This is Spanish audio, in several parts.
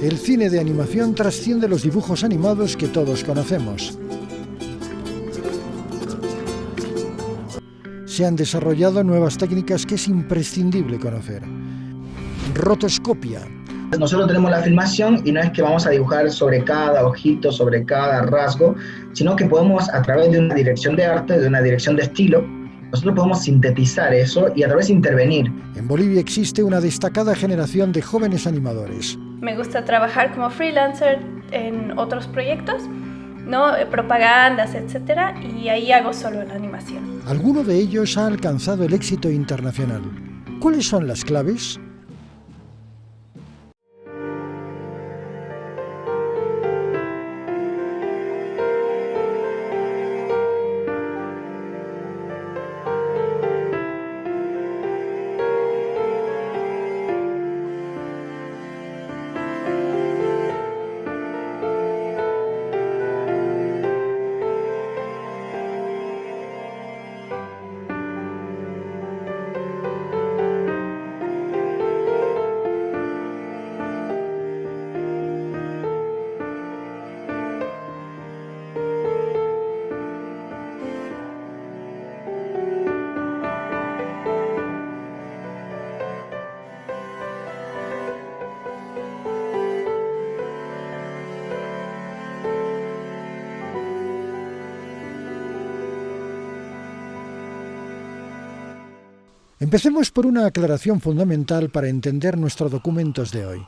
El cine de animación trasciende los dibujos animados que todos conocemos. Se han desarrollado nuevas técnicas que es imprescindible conocer. Rotoscopia. Nosotros tenemos la filmación y no es que vamos a dibujar sobre cada ojito, sobre cada rasgo, sino que podemos, a través de una dirección de arte, de una dirección de estilo, nosotros podemos sintetizar eso y a través de intervenir. En Bolivia existe una destacada generación de jóvenes animadores. Me gusta trabajar como freelancer en otros proyectos, ¿no? Propagandas, etcétera, y ahí hago solo la animación. Alguno de ellos ha alcanzado el éxito internacional. ¿Cuáles son las claves? Empecemos por una aclaración fundamental para entender nuestros documentos de hoy.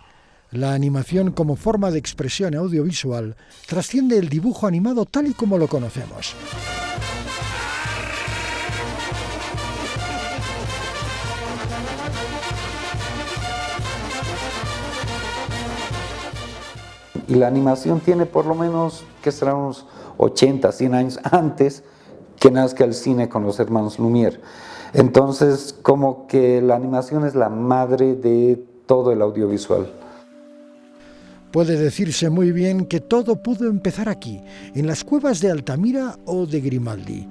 La animación como forma de expresión audiovisual trasciende el dibujo animado tal y como lo conocemos. Y la animación tiene por lo menos, que serán unos 80, 100 años antes que nazca el cine con los hermanos Lumière. Entonces, como que la animación es la madre de todo el audiovisual. Puede decirse muy bien que todo pudo empezar aquí, en las cuevas de Altamira o de Grimaldi.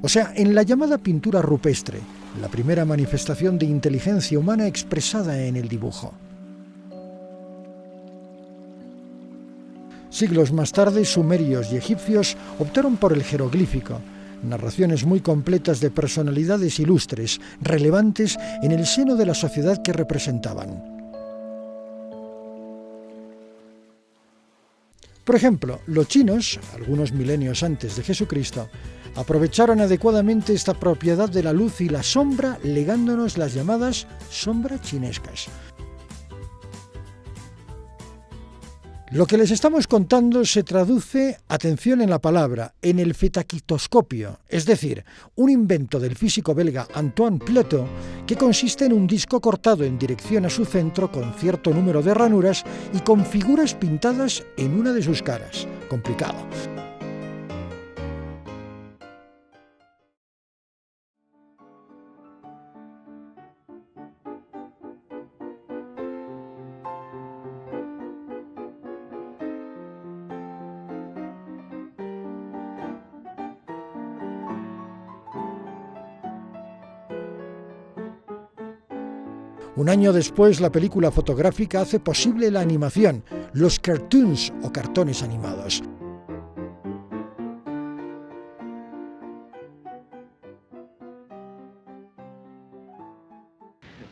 O sea, en la llamada pintura rupestre, la primera manifestación de inteligencia humana expresada en el dibujo. Siglos más tarde, sumerios y egipcios optaron por el jeroglífico, narraciones muy completas de personalidades ilustres, relevantes en el seno de la sociedad que representaban. Por ejemplo, los chinos, algunos milenios antes de Jesucristo, aprovecharon adecuadamente esta propiedad de la luz y la sombra, legándonos las llamadas sombras chinescas. Lo que les estamos contando se traduce, atención en la palabra, en el fetaquitoscopio, es decir, un invento del físico belga Antoine Pilotot que consiste en un disco cortado en dirección a su centro con cierto número de ranuras y con figuras pintadas en una de sus caras. Complicado. Un año después, la película fotográfica hace posible la animación, los cartoons o cartones animados.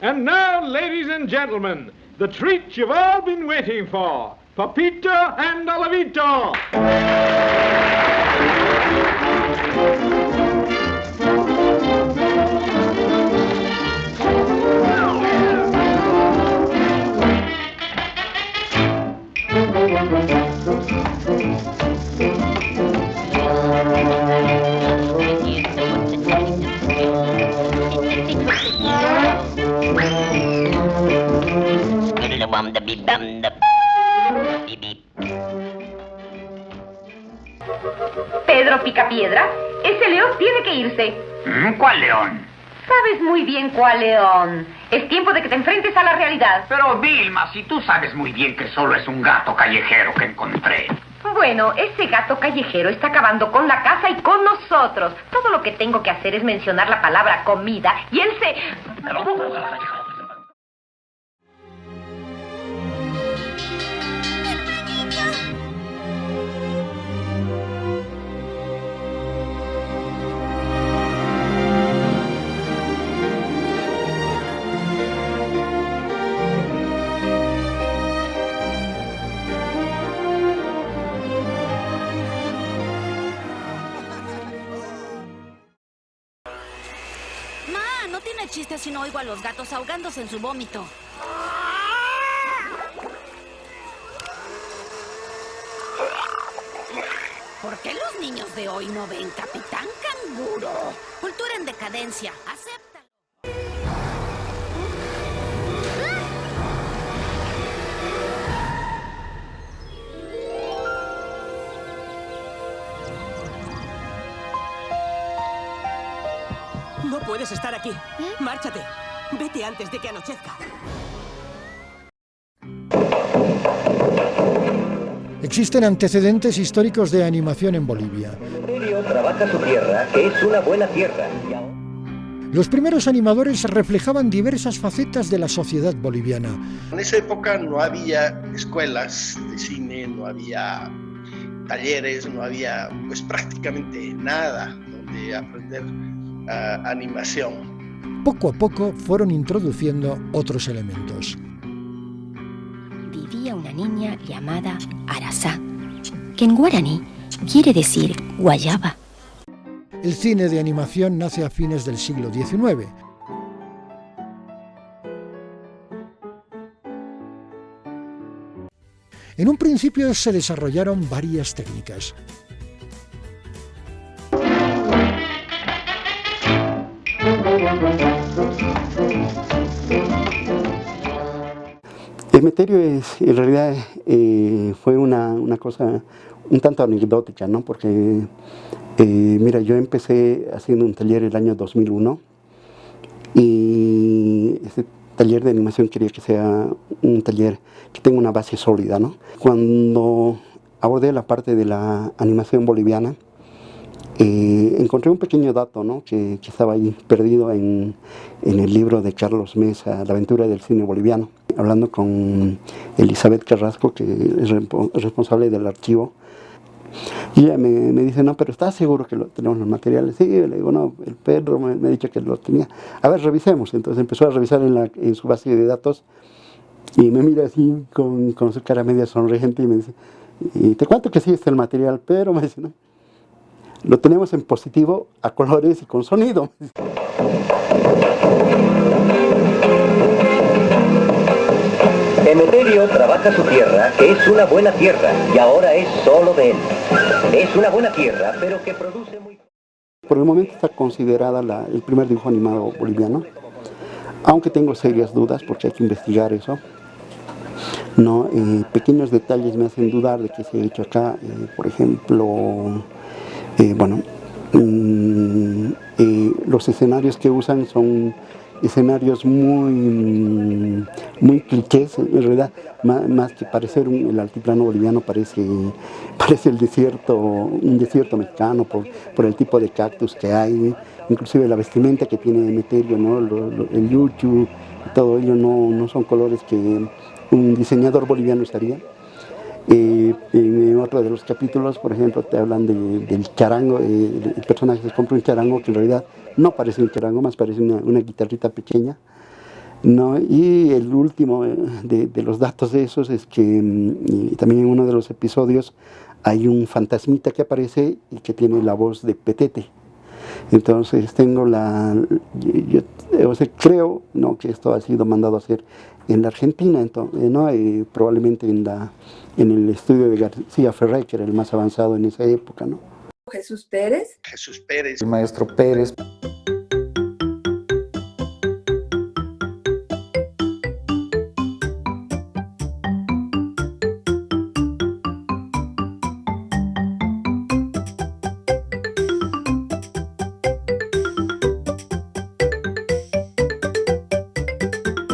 And now, ladies and gentlemen, the treat you've all been waiting for, Papito and Olavito. Pedro Picapiedra, ese león tiene que irse. ¿Cuál león? Sabes muy bien cuál león. Es tiempo de que te enfrentes a la realidad. Pero Vilma, si tú sabes muy bien que solo es un gato callejero que encontré. Bueno, ese gato callejero está acabando con la casa y con nosotros. Todo lo que tengo que hacer es mencionar la palabra comida y él se... casi no oigo a los gatos ahogándose en su vómito. ¿Por qué los niños de hoy no ven Capitán Canguro? Cultura en decadencia. Acéptalo. No puedes estar aquí. Márchate. Vete antes de que anochezca. Existen antecedentes históricos de animación en Bolivia. Trabaja su tierra, que es una buena tierra. Los primeros animadores reflejaban diversas facetas de la sociedad boliviana. En esa época no había escuelas de cine, no había talleres, no había pues prácticamente nada donde aprender animación. Poco a poco fueron introduciendo otros elementos. Vivía una niña llamada Arasá, que en guaraní quiere decir guayaba. El cine de animación nace a fines del siglo XIX. En un principio se desarrollaron varias técnicas. Emeterio en realidad fue una cosa un tanto anecdótica, ¿no? Porque, mira, yo empecé haciendo un taller el año 2001 y ese taller de animación quería que sea un taller que tenga una base sólida, ¿no? Cuando abordé la parte de la animación boliviana, encontré un pequeño dato, ¿no? que estaba ahí perdido en el libro de Carlos Mesa, La aventura del cine boliviano. Hablando con Elizabeth Carrasco, que es responsable del archivo, y ella me dice, no, pero ¿estás seguro que tenemos los materiales? Sí, le digo, no, el Pedro me ha dicho que los tenía. A ver, revisemos. Entonces empezó a revisar en su base de datos y me mira así con su cara media sonriente y me dice, y te cuento que sí está el material, pero me dice, no, lo tenemos en positivo, a colores y con sonido. Emeterio trabaja su tierra, que es una buena tierra, y ahora es solo de él. Es una buena tierra, pero que produce muy... Por el momento está considerada el primer dibujo animado boliviano, aunque tengo serias dudas porque hay que investigar eso. No, pequeños detalles me hacen dudar de que se ha hecho acá, por ejemplo, los escenarios que usan son escenarios muy clichés, en realidad, más que parecer el altiplano boliviano, parece el desierto, un desierto mexicano por el tipo de cactus que hay, inclusive la vestimenta que tiene Emeterio, ¿no? El yuchu, todo ello no son colores que un diseñador boliviano usaría. En otro de los capítulos, por ejemplo, te hablan del charango, el personaje se compra un charango que en realidad no parece un charango, más parece una guitarrita pequeña, ¿no? Y el último de los datos de esos es que también en uno de los episodios hay un fantasmita que aparece y que tiene la voz de Petete. Entonces tengo creo, ¿no?, que esto ha sido mandado a hacer en la Argentina, entonces, ¿no? Probablemente en el estudio de García Ferrey, que era el más avanzado en esa época, ¿no? Jesús Pérez. Jesús Pérez. El maestro Pérez.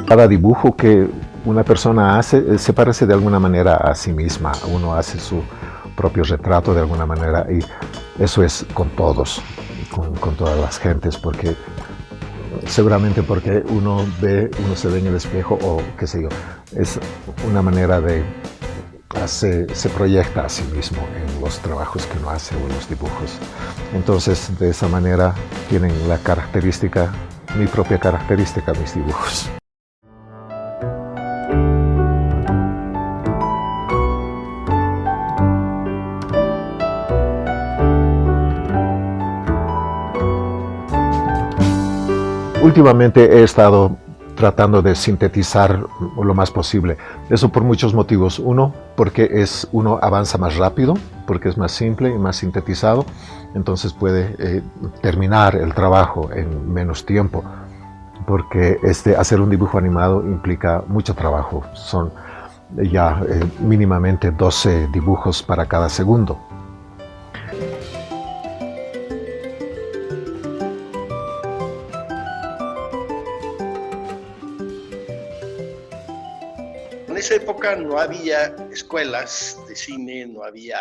Cada dibujo que una persona hace se parece de alguna manera a sí misma. Uno hace su propio retrato de alguna manera y eso es con todos, con todas las gentes, porque seguramente porque uno se ve en el espejo o qué sé yo, es una manera de se proyecta a sí mismo en los trabajos que uno hace o en los dibujos. Entonces de esa manera tienen la característica, mi propia característica, mis dibujos. últimamente he estado tratando de sintetizar lo más posible. Eso por muchos motivos. Uno, porque uno avanza más rápido, porque es más simple y más sintetizado, entonces puede terminar el trabajo en menos tiempo, porque hacer un dibujo animado implica mucho trabajo. Son ya mínimamente 12 dibujos para cada segundo. En esa época no había escuelas de cine, no había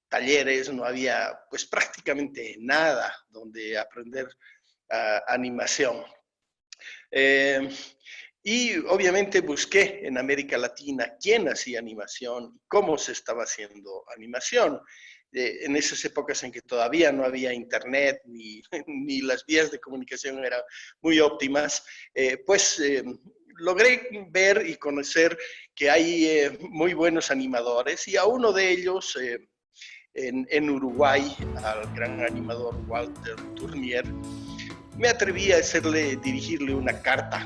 talleres, no había pues prácticamente nada donde aprender animación. Y obviamente busqué en América Latina quién hacía animación, cómo se estaba haciendo animación. En esas épocas en que todavía no había internet ni las vías de comunicación eran muy óptimas, logré ver y conocer que hay muy buenos animadores, y a uno de ellos en Uruguay, al gran animador Walter Tournier, me atreví a dirigirle una carta.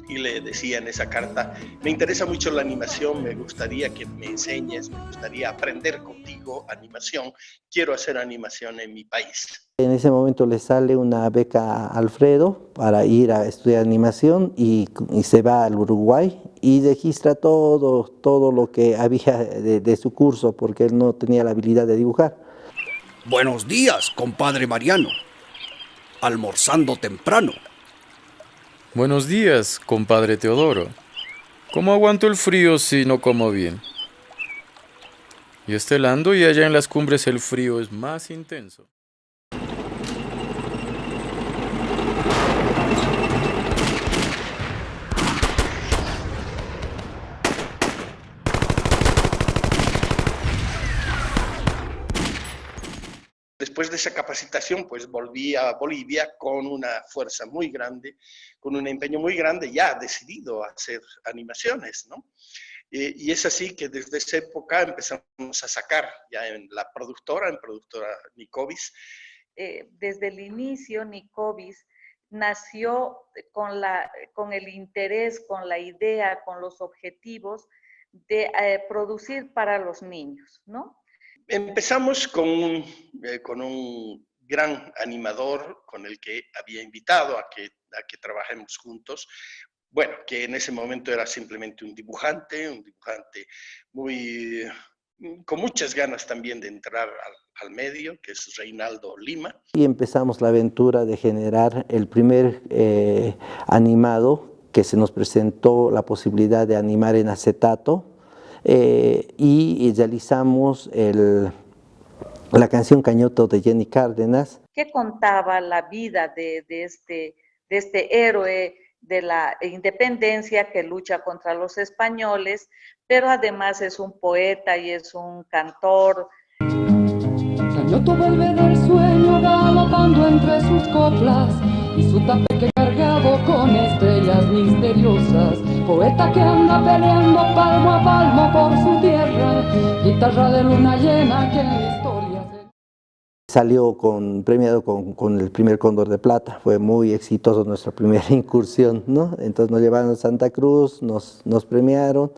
Y le decía en esa carta: me interesa mucho la animación, me gustaría que me enseñes, me gustaría aprender contigo animación, quiero hacer animación en mi país. En ese momento le sale una beca a Alfredo para ir a estudiar animación y se va al Uruguay y registra todo lo que había de su curso, porque él no tenía la habilidad de dibujar. Buenos días, compadre Mariano. Almorzando temprano. Buenos días, compadre Teodoro. ¿Cómo aguanto el frío si no como bien? Y estelando, y allá en las cumbres el frío es más intenso. Después de esa capacitación, pues volví a Bolivia con una fuerza muy grande, con un empeño muy grande, ya decidido a hacer animaciones, ¿no? Y es así que desde esa época empezamos a sacar ya en productora Nicovis. Desde el inicio, Nicovis nació con el interés, con la idea, con los objetivos de producir para los niños, ¿no? Empezamos con un gran animador con el que había invitado a que trabajemos juntos. Bueno, que en ese momento era simplemente un dibujante con muchas ganas también de entrar al medio, que es Reinaldo Lima. Y empezamos la aventura de generar el primer animado, que se nos presentó la posibilidad de animar en acetato. Y realizamos la canción Cañoto de Jenny Cárdenas, que contaba la vida de este héroe de la independencia que lucha contra los españoles, pero además es un poeta y es un cantor. Cañoto vuelve del sueño galopando entre sus coplas y su tapeque cargado con estrellas misteriosas, poeta que anda peleando palmo a palmo por su tierra, guitarra de luna llena que en la historia salió premiado con el primer Cóndor de Plata. Fue muy exitoso nuestra primera incursión, ¿no? Entonces nos llevaron a Santa Cruz, nos premiaron.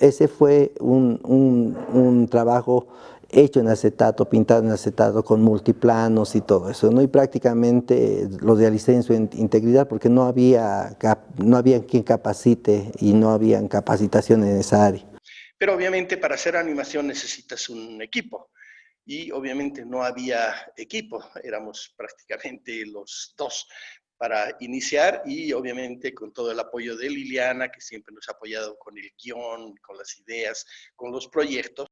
Ese fue un trabajo hecho en acetato, pintado en acetato, con multiplanos y todo eso, ¿no? Y prácticamente lo realicé en su integridad porque no había quien capacite y no había capacitación en esa área. Pero obviamente para hacer animación necesitas un equipo. Y obviamente no había equipo, éramos prácticamente los dos para iniciar, y obviamente con todo el apoyo de Liliana, que siempre nos ha apoyado con el guión, con las ideas, con los proyectos.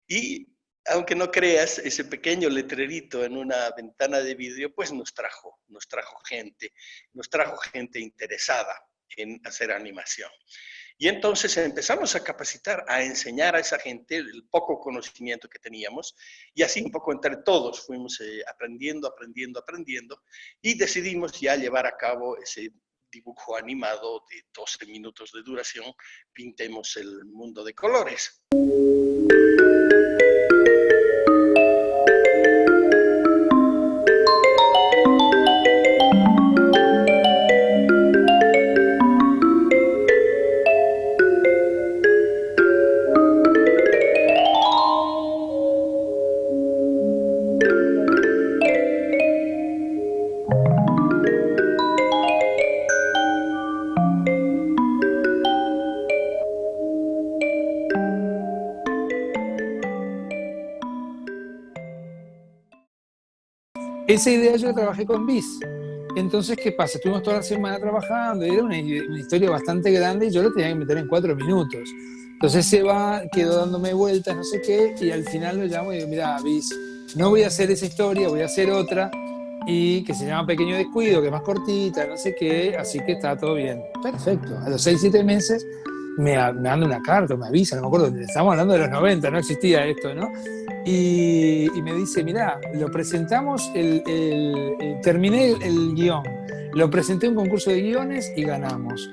Y aunque no creas, ese pequeño letrerito en una ventana de vidrio, pues nos trajo gente interesada en hacer animación. Y entonces empezamos a capacitar, a enseñar a esa gente el poco conocimiento que teníamos, y así un poco entre todos fuimos aprendiendo, y decidimos ya llevar a cabo ese dibujo animado de 12 minutos de duración, Pintemos el mundo de colores. Esa idea yo la trabajé con Bis. Entonces, ¿qué pasa? Estuvimos toda la semana trabajando y era una historia bastante grande y yo lo tenía que meter en 4 minutos. Entonces se va, quedó dándome vueltas, no sé qué, y al final lo llamo y digo, mira, Bis, no voy a hacer esa historia, voy a hacer otra, y que se llama Pequeño Descuido, que es más cortita, no sé qué, así que está todo bien. Perfecto. A los 6-7 meses me manda una carta, me avisa, no me acuerdo, estamos hablando de los 90, no existía esto, ¿no? Y me dice, mirá, lo presentamos, terminé el guión, lo presenté en un concurso de guiones y ganamos.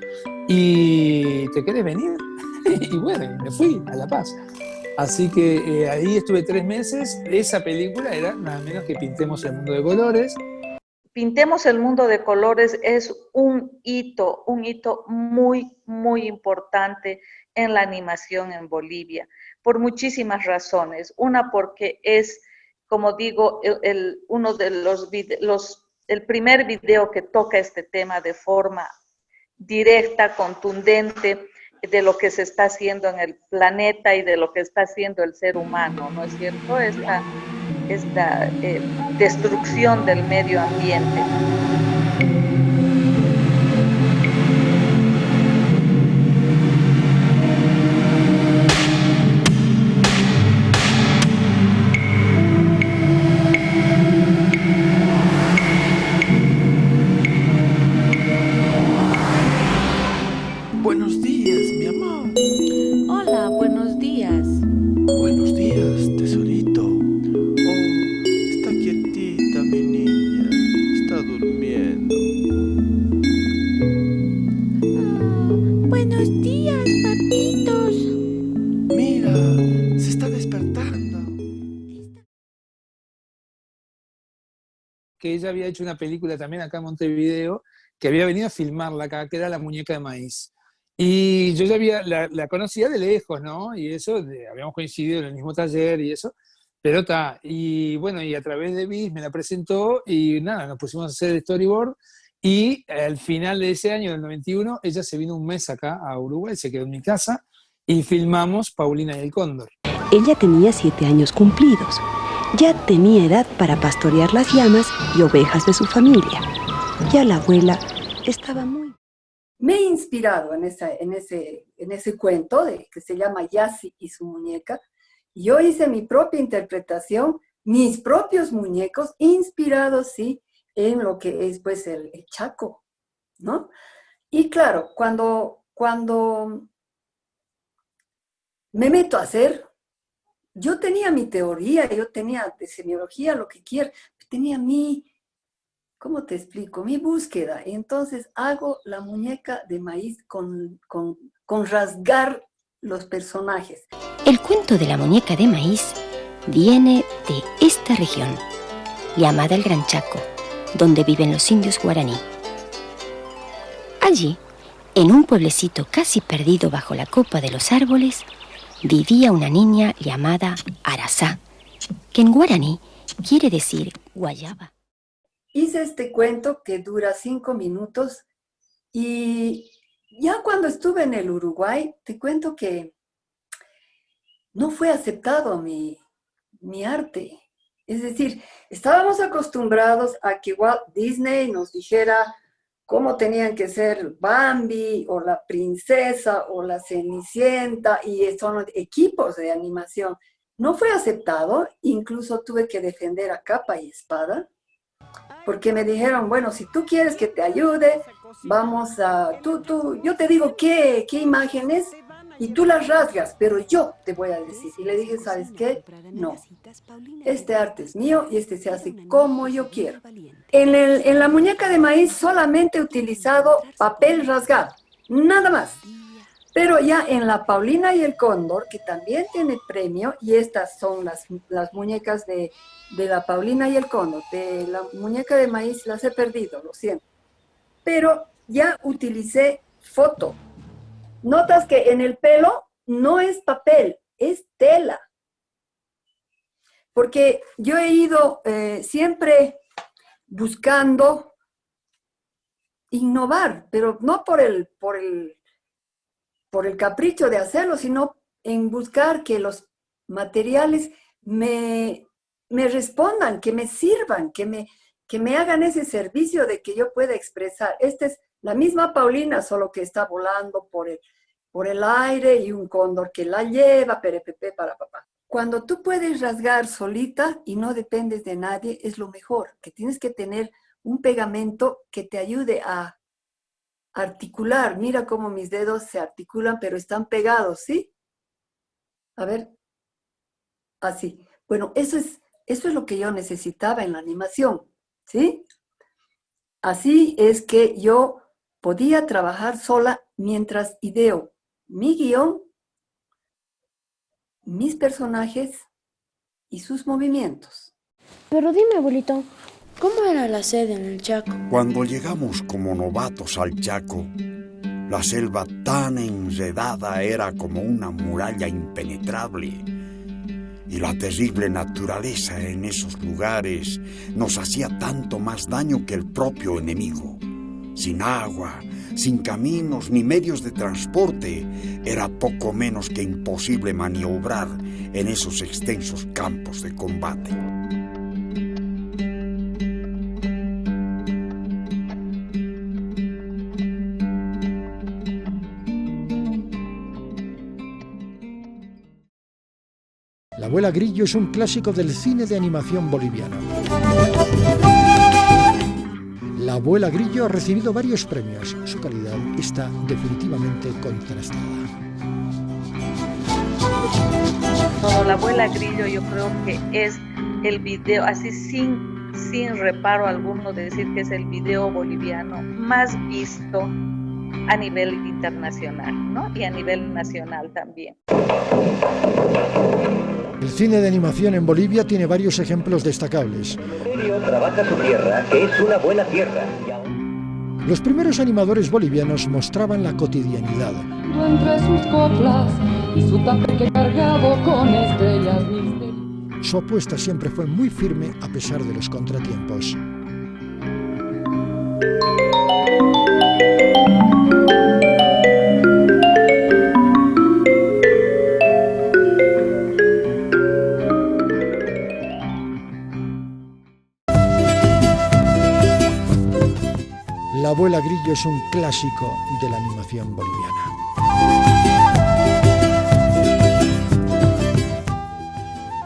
¿Y te querés venir? Y bueno, me fui a La Paz. Así que ahí estuve 3 meses. Esa película era nada menos que Pintemos el mundo de colores. Pintemos el mundo de colores es un hito muy, muy importante en la animación en Bolivia, por muchísimas razones. Una, porque es, como digo, uno de el primer video que toca este tema de forma directa, contundente, de lo que se está haciendo en el planeta y de lo que está haciendo el ser humano, ¿no es cierto? Esta destrucción del medio ambiente. Buenos días, mi amor. Hola, buenos días. Buenos días, tesorito. Oh, está quietita mi niña. Está durmiendo. Buenos días, papitos. Mira, se está despertando. Que ella había hecho una película también acá en Montevideo, que había venido a filmarla acá, que era La muñeca de maíz. Y yo ya la conocía de lejos, ¿no? Y eso, habíamos coincidido en el mismo taller y eso, pero está. Y bueno, y a través de Bis me la presentó y nada, nos pusimos a hacer el storyboard y al final de ese año, del 91, ella se vino un mes acá a Uruguay, se quedó en mi casa y filmamos Paulina y el Cóndor. Ella tenía 7 años cumplidos. Ya tenía edad para pastorear las llamas y ovejas de su familia. Ya la abuela estaba muy... Me he inspirado en ese cuento que se llama Yassi y su muñeca. Yo hice mi propia interpretación, mis propios muñecos, inspirados, sí, en lo que es pues el Chaco, ¿no? Y claro, cuando me meto a hacer, yo tenía mi teoría, yo tenía de semiología, lo que quiera, tenía ¿cómo te explico? Mi búsqueda. Y entonces hago la muñeca de maíz con rasgar los personajes. El cuento de la muñeca de maíz viene de esta región, llamada el Gran Chaco, donde viven los indios guaraní. Allí, en un pueblecito casi perdido bajo la copa de los árboles, vivía una niña llamada Arasá, que en guaraní quiere decir guayaba. Hice este cuento que dura 5 minutos y ya cuando estuve en el Uruguay, te cuento que no fue aceptado mi arte. Es decir, estábamos acostumbrados a que Walt Disney nos dijera cómo tenían que ser Bambi o la princesa o la Cenicienta, y son equipos de animación. No fue aceptado, incluso tuve que defender a capa y espada, porque me dijeron, bueno, si tú quieres que te ayude, vamos a, yo te digo qué imágenes y tú las rasgas, pero yo te voy a decir. Y le dije, ¿sabes qué? No, este arte es mío y este se hace como yo quiero. En la muñeca de maíz solamente he utilizado papel rasgado, nada más. Pero ya en la Paulina y el Cóndor, que también tiene premio, y estas son las muñecas de la Paulina y el Cóndor, de la muñeca de maíz las he perdido, lo siento. Pero ya utilicé foto. Notas que en el pelo no es papel, es tela. Porque yo he ido siempre buscando innovar, pero no por el capricho de hacerlo, sino en buscar que los materiales me respondan, que me sirvan, que me hagan ese servicio de que yo pueda expresar. Esta es la misma Paulina, solo que está volando por el aire y un cóndor que la lleva, perepepe, para papá. Cuando tú puedes rasgar solita y no dependes de nadie, es lo mejor, que tienes que tener un pegamento que te ayude a articular. Mira cómo mis dedos se articulan, pero están pegados, ¿sí? A ver, así. Bueno, eso es lo que yo necesitaba en la animación, ¿sí? Así es que yo podía trabajar sola mientras ideo mi guión, mis personajes y sus movimientos. Pero dime, abuelito, ¿cómo era la sede en el Chaco? Cuando llegamos como novatos al Chaco, la selva tan enredada era como una muralla impenetrable. Y la terrible naturaleza en esos lugares nos hacía tanto más daño que el propio enemigo. Sin agua, sin caminos ni medios de transporte, era poco menos que imposible maniobrar en esos extensos campos de combate. La abuela Grillo es un clásico del cine de animación boliviano. La abuela Grillo ha recibido varios premios. Su calidad está definitivamente contrastada. No, la abuela Grillo yo creo que es el video, así sin reparo alguno de decir que es el video boliviano más visto a nivel internacional, ¿no? Y a nivel nacional también. El cine de animación en Bolivia tiene varios ejemplos destacables. Trabaja su tierra, que es una buena tierra. Los primeros animadores bolivianos mostraban la cotidianidad. Entre sus coplas y su tapeque cargado con estrellas misteriosas. Su apuesta siempre fue muy firme a pesar de los contratiempos. La abuela Grillo es un clásico de la animación boliviana.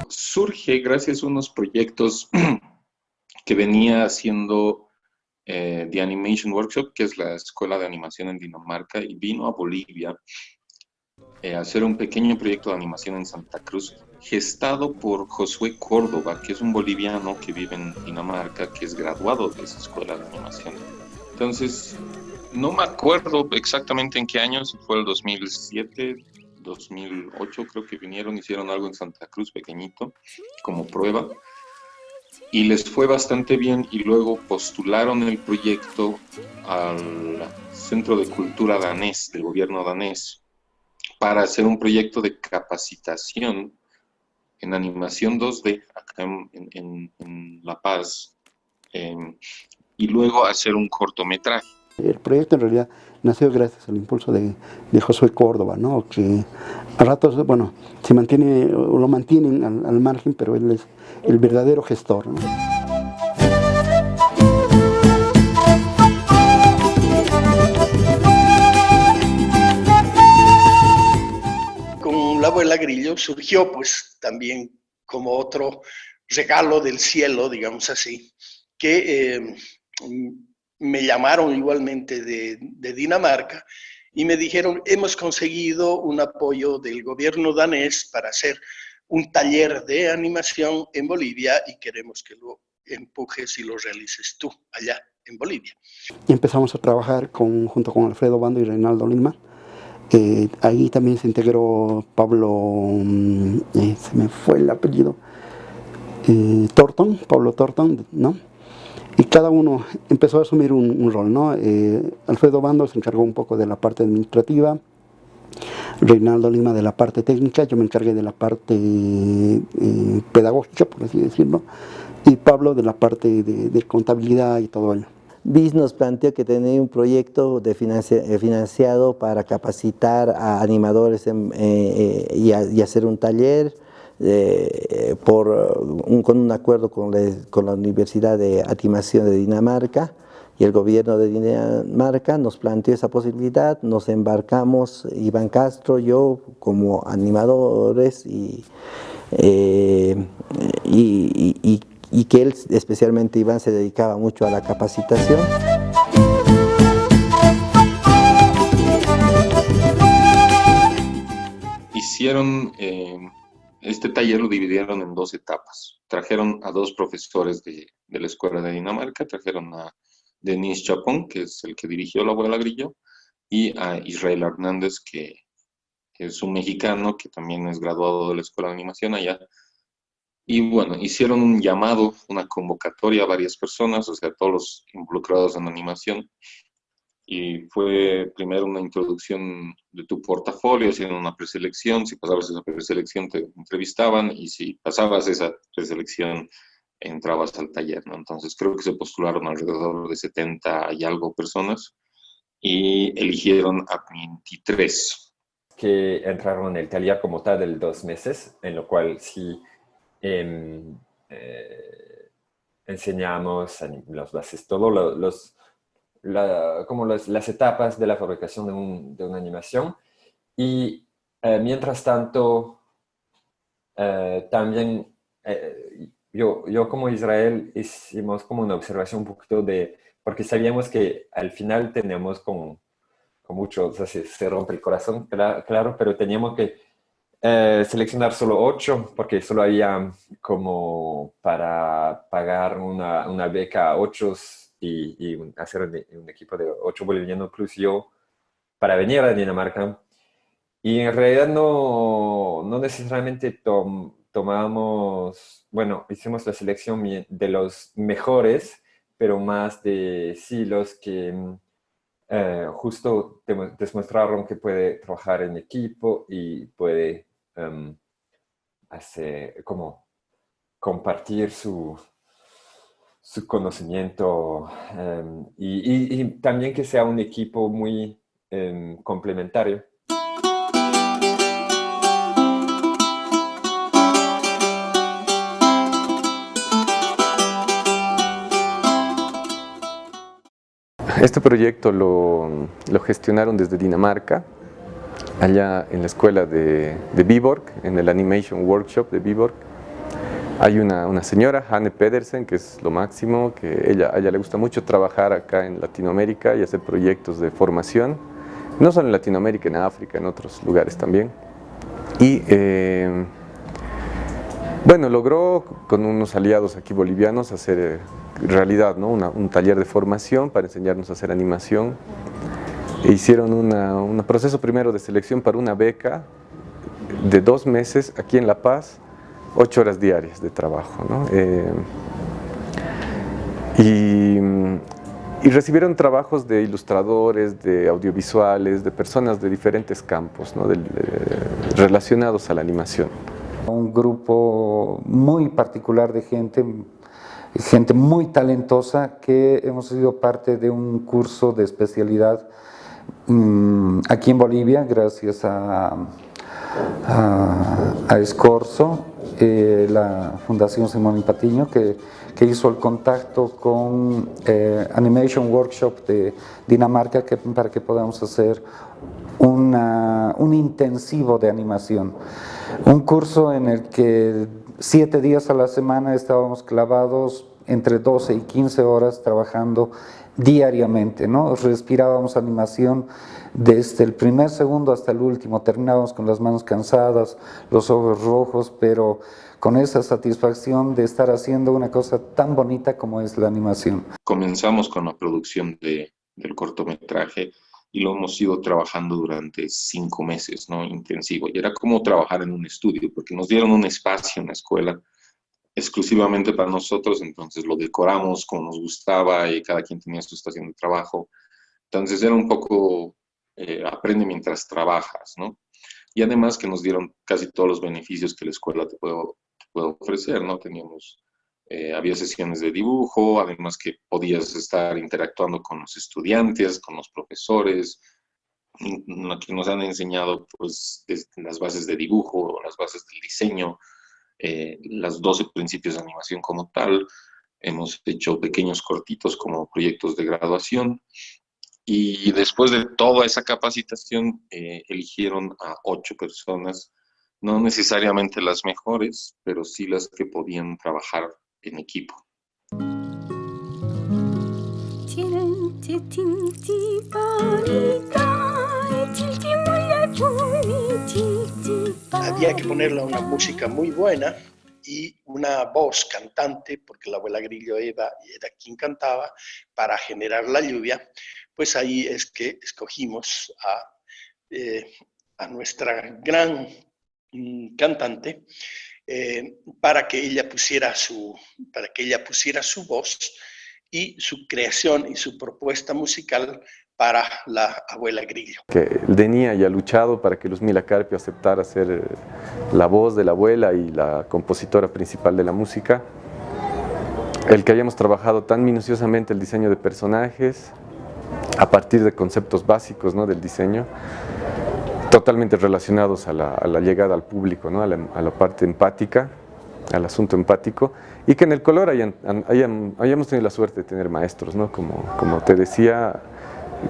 Surge gracias a unos proyectos que venía haciendo The Animation Workshop, que es la escuela de animación en Dinamarca, y vino a Bolivia a hacer un pequeño proyecto de animación en Santa Cruz, gestado por Josué Córdoba, que es un boliviano que vive en Dinamarca, que es graduado de esa escuela de animación. Entonces, no me acuerdo exactamente en qué año, si fue el 2007, 2008, creo que vinieron, hicieron algo en Santa Cruz pequeñito, como prueba, y les fue bastante bien, y luego postularon el proyecto al Centro de Cultura danés, del gobierno danés, para hacer un proyecto de capacitación en animación 2D, acá en La Paz, y luego hacer un cortometraje. El proyecto en realidad nació gracias al impulso de Josué Córdoba, ¿no? Que a ratos, bueno, se mantiene, o lo mantienen al margen, pero él es el verdadero gestor, ¿no? Con la abuela Grillo surgió pues también como otro regalo del cielo, digamos así, que me llamaron igualmente de Dinamarca y me dijeron, hemos conseguido un apoyo del gobierno danés para hacer un taller de animación en Bolivia y queremos que lo empujes y lo realices tú allá en Bolivia. Y empezamos a trabajar junto con Alfredo Bando y Reinaldo Lima. Ahí también se integró Pablo, se me fue el apellido, Pablo Thornton, ¿no? Y cada uno empezó a asumir un rol, ¿no? Alfredo Bando se encargó un poco de la parte administrativa, Reinaldo Lima de la parte técnica, yo me encargué de la parte pedagógica, por así decirlo, y Pablo de la parte de contabilidad y todo ello. BIS nos planteó que tenía un proyecto financiado para capacitar a animadores y hacer un taller con un acuerdo con la Universidad de Animación de Dinamarca, y el gobierno de Dinamarca nos planteó esa posibilidad. Nos embarcamos, Iván Castro, yo como animadores y que él, especialmente Iván, se dedicaba mucho a la capacitación. Hicieron, este taller lo dividieron en 2 etapas. Trajeron a 2 profesores de la Escuela de Dinamarca, trajeron a Denis Chapón, que es el que dirigió La Abuela Grillo, y a Israel Hernández, que es un mexicano que también es graduado de la Escuela de Animación allá. Y bueno, hicieron un llamado, una convocatoria a varias personas, o sea, todos los involucrados en animación. Y fue primero una introducción de tu portafolio, haciendo una preselección. Si pasabas esa preselección te entrevistaban, y si pasabas esa preselección entrabas al taller, ¿no? Entonces creo que se postularon alrededor de 70 y algo personas y eligieron a 23. Que entraron en el taller como tal de 2 meses, en lo cual sí enseñamos las bases, todo las etapas de la fabricación de una animación. Y mientras tanto, también yo como Israel hicimos como una observación un poquito porque sabíamos que al final tenemos con mucho, o sea, se rompe el corazón, claro, pero teníamos que seleccionar solo 8, porque solo había como para pagar una beca a 8 y hacer un equipo de 8 bolivianos plus yo para venir a Dinamarca. Y en realidad no necesariamente hicimos la selección de los mejores, pero más de sí los que justo demostraron que puede trabajar en equipo y puede compartir su conocimiento y también que sea un equipo muy complementario. Este proyecto lo gestionaron desde Dinamarca, allá en la escuela de Viborg, en el Animation Workshop de Viborg. Hay una señora, Hanne Pedersen, que es lo máximo, que a ella le gusta mucho trabajar acá en Latinoamérica y hacer proyectos de formación, no solo en Latinoamérica, en África, en otros lugares también. Y bueno, logró con unos aliados aquí bolivianos hacer realidad, ¿no? un taller de formación para enseñarnos a hacer animación. E hicieron un proceso primero de selección para una beca de 2 meses aquí en La Paz, 8 horas diarias de trabajo, ¿no? Y recibieron trabajos de ilustradores, de audiovisuales, de personas de diferentes campos, ¿no? Relacionados a la animación. Un grupo muy particular de gente muy talentosa que hemos sido parte de un curso de especialidad aquí en Bolivia gracias a Escorzo, la Fundación Simón y Patiño, que hizo el contacto con Animation Workshop de Dinamarca para que podamos hacer un intensivo de animación. Un curso en el que 7 días a la semana estábamos clavados entre 12 y 15 horas trabajando diariamente, ¿no? Respirábamos animación desde el primer segundo hasta el último, terminábamos con las manos cansadas, los ojos rojos, pero con esa satisfacción de estar haciendo una cosa tan bonita como es la animación. Comenzamos con la producción del cortometraje y lo hemos ido trabajando durante 5 meses, ¿no? Intensivo. Y era como trabajar en un estudio, porque nos dieron un espacio en la escuela exclusivamente para nosotros, entonces lo decoramos como nos gustaba y cada quien tenía su estación de trabajo. Entonces era un poco aprende mientras trabajas, ¿no? Y además que nos dieron casi todos los beneficios que la escuela te puede ofrecer, ¿no? Teníamos, había sesiones de dibujo, además que podías estar interactuando con los estudiantes, con los profesores, que nos han enseñado pues desde las bases de dibujo, las bases del diseño, las 12 principios de animación como tal. Hemos hecho pequeños cortitos como proyectos de graduación y después de toda esa capacitación eligieron a 8 personas, no necesariamente las mejores, pero sí las que podían trabajar en equipo. Había que ponerle una música muy buena y una voz cantante, porque la abuela Grillo era quien cantaba, para generar la lluvia. Pues ahí es que escogimos a nuestra gran cantante para que ella pusiera su voz y su creación y su propuesta musical para la abuela Grillo. Que Denia ya ha luchado para que Luzmila Carpio aceptara ser la voz de la abuela y la compositora principal de la música. El que hayamos trabajado tan minuciosamente el diseño de personajes a partir de conceptos básicos, ¿no?, del diseño, totalmente relacionados a la llegada al público, ¿no?, a la parte empática, al asunto empático, y que en el color hayamos tenido la suerte de tener maestros, ¿no?, como te decía,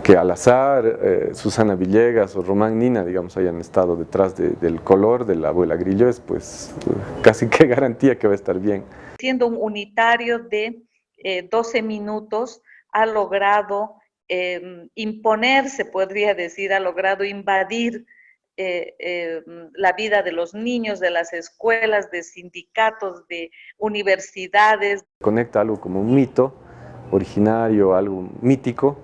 que al azar Susana Villegas o Román Nina, digamos, hayan estado detrás del color de la abuela Grillo, es pues casi que garantía que va a estar bien. Siendo un unitario de 12 minutos, ha logrado imponerse, podría decir, ha logrado invadir la vida de los niños, de las escuelas, de sindicatos, de universidades. Conecta algo como un mito originario, algo mítico,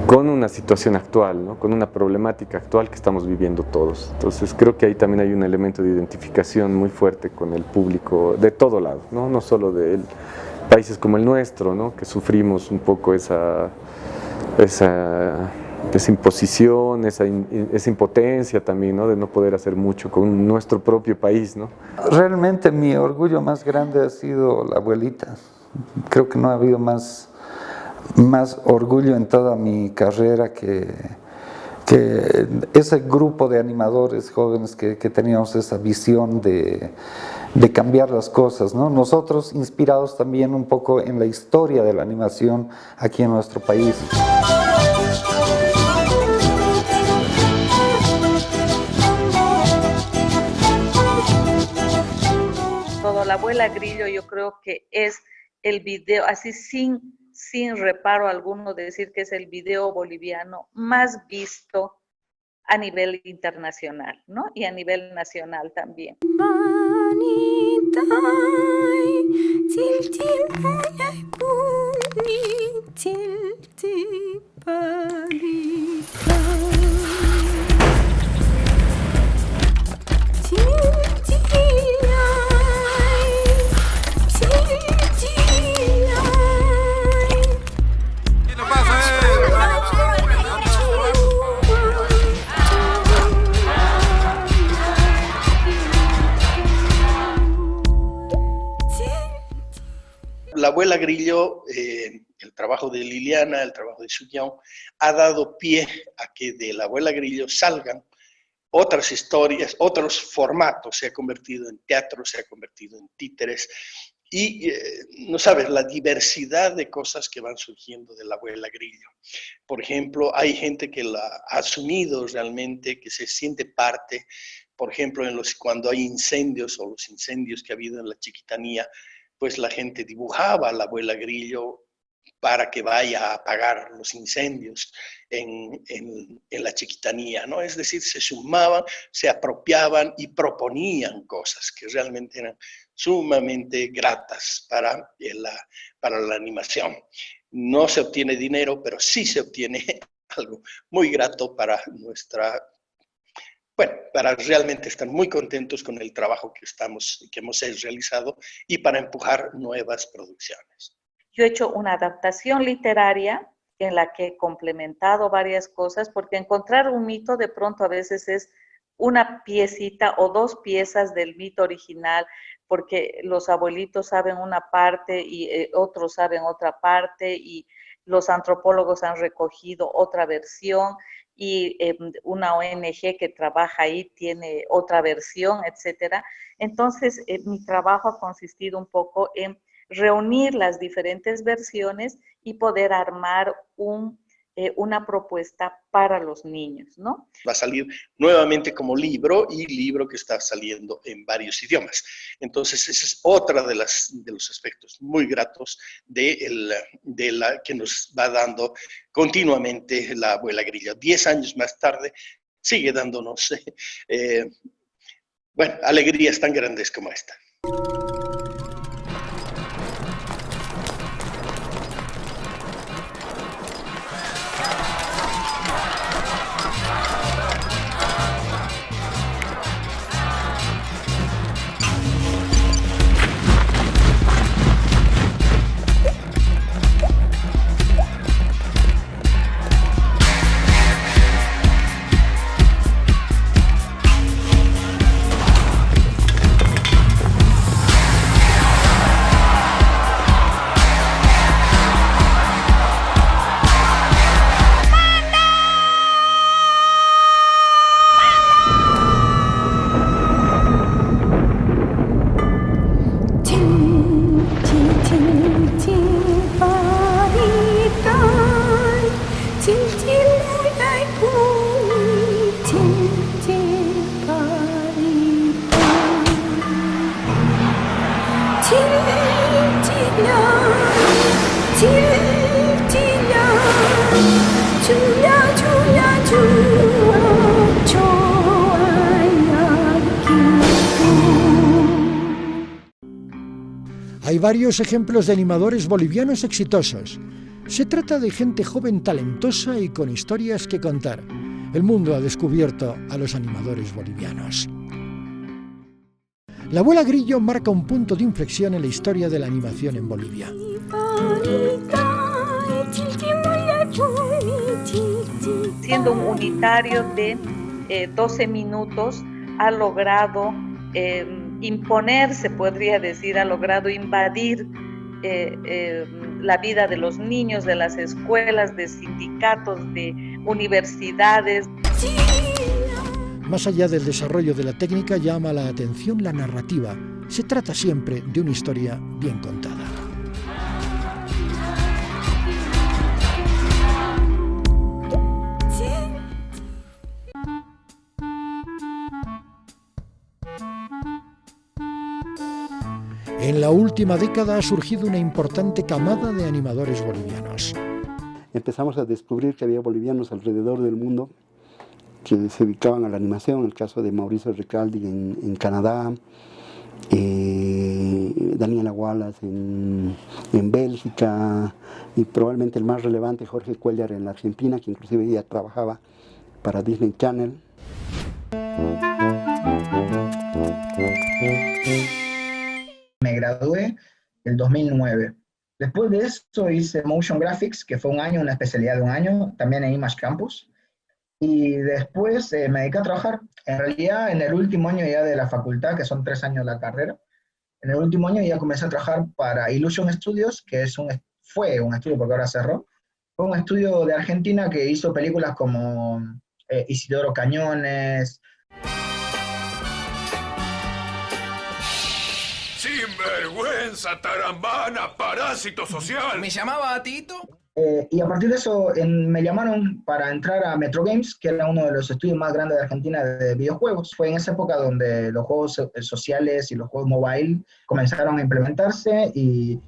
con una situación actual, ¿no?, con una problemática actual que estamos viviendo todos. Entonces creo que ahí también hay un elemento de identificación muy fuerte con el público de todo lado, no solo de países como el nuestro, ¿no?, que sufrimos un poco esa imposición, esa impotencia también, ¿no?, de no poder hacer mucho con nuestro propio país, ¿no? Realmente mi orgullo más grande ha sido la abuelita. Creo que no ha habido más orgullo en toda mi carrera que ese grupo de animadores jóvenes que teníamos esa visión de cambiar las cosas, ¿no? Nosotros inspirados también un poco en la historia de la animación aquí en nuestro país. Todo la abuela Grillo yo creo que es el video, así sin reparo alguno, decir que es el video boliviano más visto a nivel internacional, ¿no? Y a nivel nacional también. La abuela Grillo, el trabajo de Liliana, el trabajo de Sullán, ha dado pie a que de la abuela Grillo salgan otras historias, otros formatos. Se ha convertido en teatro, se ha convertido en títeres. Y, no sabes, la diversidad de cosas que van surgiendo de la abuela Grillo. Por ejemplo, hay gente que la ha asumido realmente, que se siente parte. Por ejemplo, cuando hay incendios o los incendios que ha habido en la Chiquitanía, pues la gente dibujaba a la abuela Grillo para que vaya a apagar los incendios en la chiquitanía, ¿no? Es decir, se sumaban, se apropiaban y proponían cosas que realmente eran sumamente gratas para la animación. No se obtiene dinero, pero sí se obtiene algo muy grato para para realmente estar muy contentos con el trabajo que hemos realizado y para empujar nuevas producciones. Yo he hecho una adaptación literaria en la que he complementado varias cosas, porque encontrar un mito de pronto a veces es una piecita o dos piezas del mito original, porque los abuelitos saben una parte y otros saben otra parte, y los antropólogos han recogido otra versión, y una ONG que trabaja ahí tiene otra versión, etcétera. Entonces, mi trabajo ha consistido un poco en reunir las diferentes versiones y poder armar una propuesta para los niños, ¿no? Va a salir nuevamente como libro, y libro que está saliendo en varios idiomas. Entonces, ese es otra de los aspectos muy gratos de la que nos va dando continuamente la abuela Grillo. 10 años más tarde sigue dándonos alegrías tan grandes como esta. Hay varios ejemplos de animadores bolivianos exitosos. Se trata de gente joven talentosa y con historias que contar. El mundo ha descubierto a los animadores bolivianos. La abuela Grillo marca un punto de inflexión en la historia de la animación en Bolivia. Siendo un unitario de 12 minutos, ha logrado imponerse, podría decir, ha logrado invadir la vida de los niños, de las escuelas, de sindicatos, de universidades. Más allá del desarrollo de la técnica, llama la atención la narrativa. Se trata siempre de una historia bien contada. En la última década ha surgido una importante camada de animadores bolivianos. Empezamos a descubrir que había bolivianos alrededor del mundo que se dedicaban a la animación, el caso de Mauricio Ricaldi en Canadá, Daniela Wallace en Bélgica, y probablemente el más relevante, Jorge Cuellar, en la Argentina, que inclusive ya trabajaba para Disney Channel. Me gradué en 2009. Después de eso hice Motion Graphics, que fue un año, una especialidad de un año, también en Image Campus. Y después me dediqué a trabajar. En realidad, en el último año ya de la facultad, que son 3 años la carrera, en el último año ya comencé a trabajar para Illusion Studios, que fue un estudio porque ahora cerró. Fue un estudio de Argentina que hizo películas como Isidoro Cañones. ¡Sinvergüenza, tarambana, parásito social! ¿Me llamaba Tito? Y a partir de eso me llamaron para entrar a Metro Games, que era uno de los estudios más grandes de Argentina de videojuegos. Fue en esa época donde los juegos sociales y los juegos mobile comenzaron a implementarse y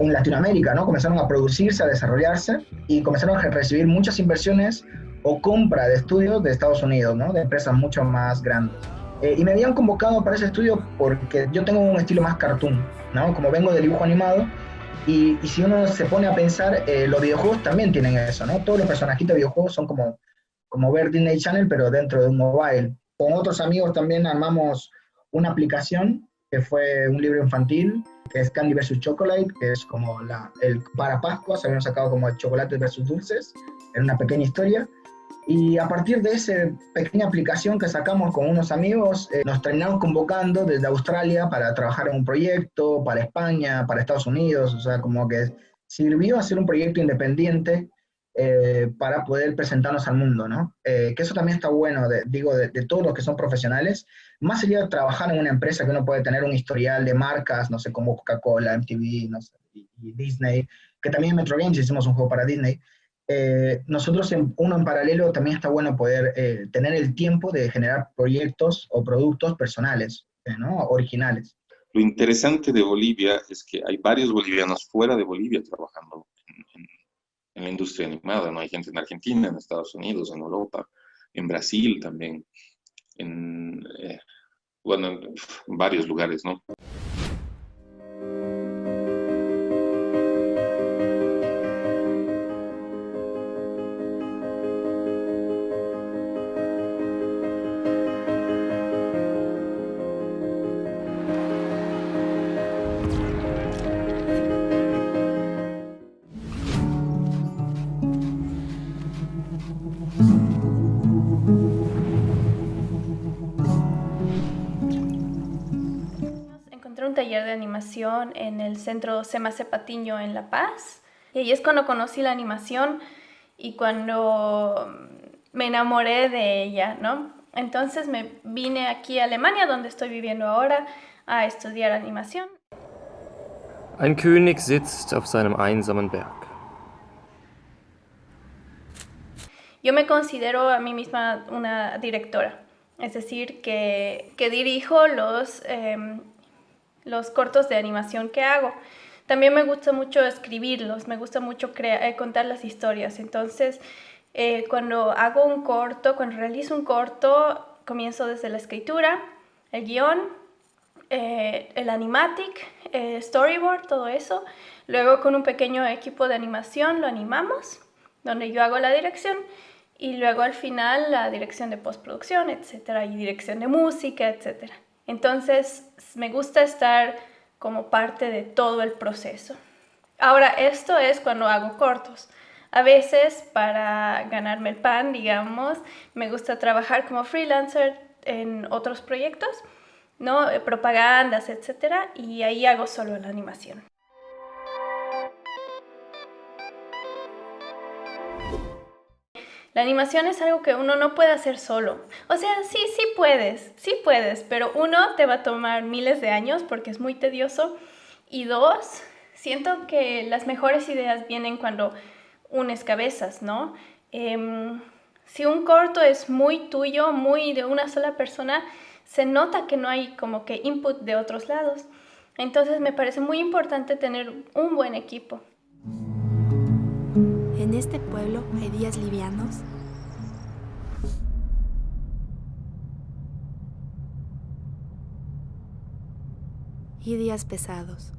en Latinoamérica, ¿no? Comenzaron a producirse, a desarrollarse y comenzaron a recibir muchas inversiones o compra de estudios de Estados Unidos, ¿no? De empresas mucho más grandes. Y me habían convocado para ese estudio porque yo tengo un estilo más cartoon, ¿no? Como vengo de dibujo animado, y si uno se pone a pensar, los videojuegos también tienen eso, ¿no? Todos los personajitos de videojuegos son como ver Disney Channel, pero dentro de un mobile. Con otros amigos también armamos una aplicación que fue un libro infantil, que es Candy vs. Chocolate, que es como para Pascuas, habíamos sacado como chocolates versus dulces, era una pequeña historia. Y a partir de esa pequeña aplicación que sacamos con unos amigos, nos terminamos convocando desde Australia para trabajar en un proyecto, para España, para Estados Unidos, o sea, como que sirvió a hacer un proyecto independiente para poder presentarnos al mundo, ¿no? Que eso también está bueno, de todos los que son profesionales, más allá de trabajar en una empresa que uno puede tener un historial de marcas, no sé, como Coca-Cola, MTV, no sé, y Disney, que también en Metro Games hicimos un juego para Disney. Nosotros uno en paralelo también está bueno poder tener el tiempo de generar proyectos o productos personales, ¿no? Originales. Lo interesante de Bolivia es que hay varios bolivianos fuera de Bolivia trabajando en la industria animada, ¿no? Hay gente en Argentina, en Estados Unidos, en Europa, en Brasil también, en varios lugares, ¿no? Un taller de animación en el centro Semase Patiño en La Paz, y ahí es cuando conocí la animación y cuando me enamoré de ella, ¿no? Entonces me vine aquí a Alemania, donde estoy viviendo ahora, a estudiar animación. Ein König sitzt auf seinem einsamen Berg. Yo me considero a mí misma una directora, es decir, que dirijo los cortos de animación que hago. También me gusta mucho escribirlos, me gusta mucho contar las historias. Entonces, cuando hago un corto, cuando realizo un corto, comienzo desde la escritura, el guión, el animatic, storyboard, todo eso. Luego con un pequeño equipo de animación lo animamos, donde yo hago la dirección, y luego al final la dirección de postproducción, etcétera, y dirección de música, etcétera. Entonces, me gusta estar como parte de todo el proceso. Ahora, esto es cuando hago cortos. A veces, para ganarme el pan, digamos, me gusta trabajar como freelancer en otros proyectos, ¿no? Propagandas, etcétera, y ahí hago solo la animación. La animación es algo que uno no puede hacer solo. O sea, sí puedes, pero uno, te va a tomar miles de años porque es muy tedioso. Y dos, siento que las mejores ideas vienen cuando unes cabezas, ¿no? Si un corto es muy tuyo, muy de una sola persona, se nota que no hay como que input de otros lados. Entonces me parece muy importante tener un buen equipo. En este pueblo hay días livianos y días pesados.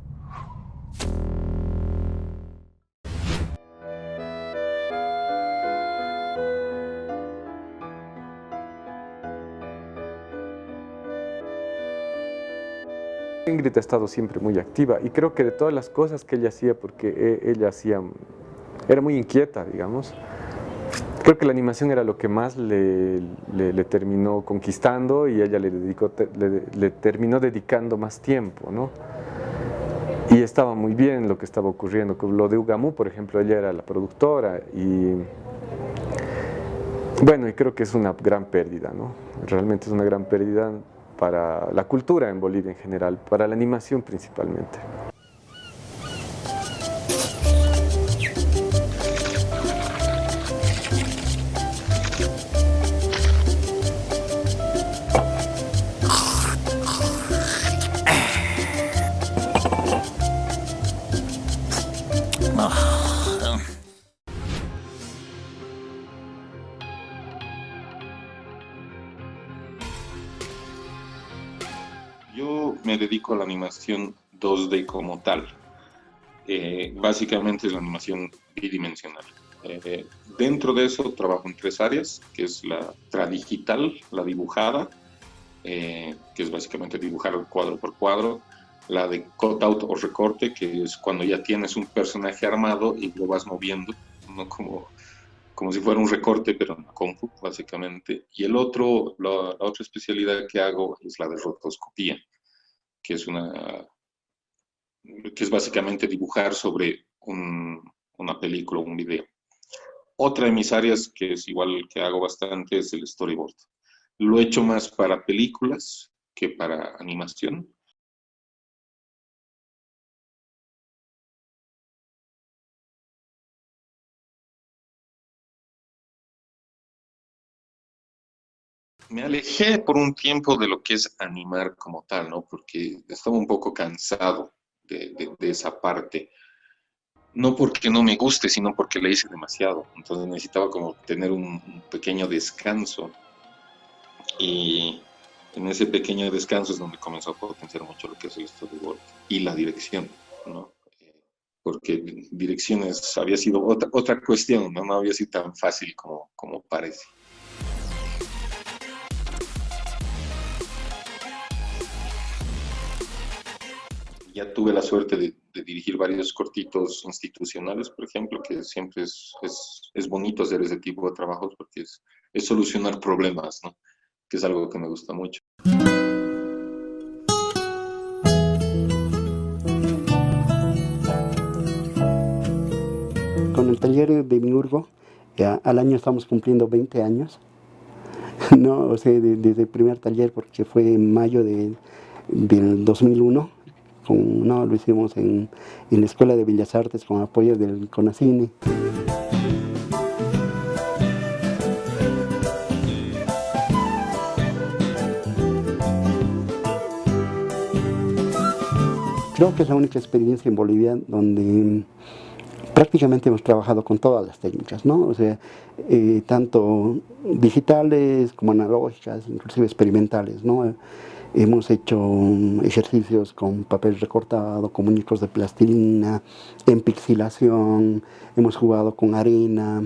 Ingrid ha estado siempre muy activa y creo que de todas las cosas que ella hacía, porque ella era muy inquieta, digamos, creo que la animación era lo que más le terminó conquistando y ella le terminó dedicando más tiempo, ¿no? Y estaba muy bien lo que estaba ocurriendo. Con lo de Ugamú, por ejemplo, ella era la productora y bueno, y creo que es una gran pérdida, ¿no? Realmente es una gran pérdida para la cultura en Bolivia en general, para la animación principalmente. me dedico a la animación 2D como tal. Básicamente es la animación bidimensional. Dentro de eso trabajo en 3 áreas, que es la tradigital, la dibujada, que es básicamente dibujar cuadro por cuadro, la de cutout o recorte, que es cuando ya tienes un personaje armado y lo vas moviendo, ¿no? Como si fuera un recorte, pero en la compu, básicamente. Y la otra especialidad que hago es la de rotoscopía, que es básicamente dibujar sobre una película o un video. Otra de mis áreas, que es igual que hago bastante, es el storyboard. Lo he hecho más para películas que para animación. Me alejé por un tiempo de lo que es animar como tal, ¿no? Porque estaba un poco cansado de esa parte. No porque no me guste, sino porque le hice demasiado. Entonces necesitaba como tener un pequeño descanso. Y en ese pequeño descanso es donde comenzó a potenciar mucho lo que es el storyboard y la dirección, ¿no? Porque direcciones había sido otra cuestión, ¿no? No había sido tan fácil como parece. Ya tuve la suerte de dirigir varios cortitos institucionales, por ejemplo, que siempre es bonito hacer ese tipo de trabajos porque es solucionar problemas, ¿no? Que es algo que me gusta mucho. Con el taller de Miurgo, al año estamos cumpliendo 20 años. No, o sea, desde el primer taller, porque fue en mayo del 2001. Lo hicimos en la Escuela de Bellas Artes con apoyo del CONACINE. Creo que es la única experiencia en Bolivia donde prácticamente hemos trabajado con todas las técnicas, ¿no? O sea, tanto digitales como analógicas, inclusive experimentales, ¿no? Hemos hecho ejercicios con papel recortado, con muñecos de plastilina, en pixelación, hemos jugado con arena,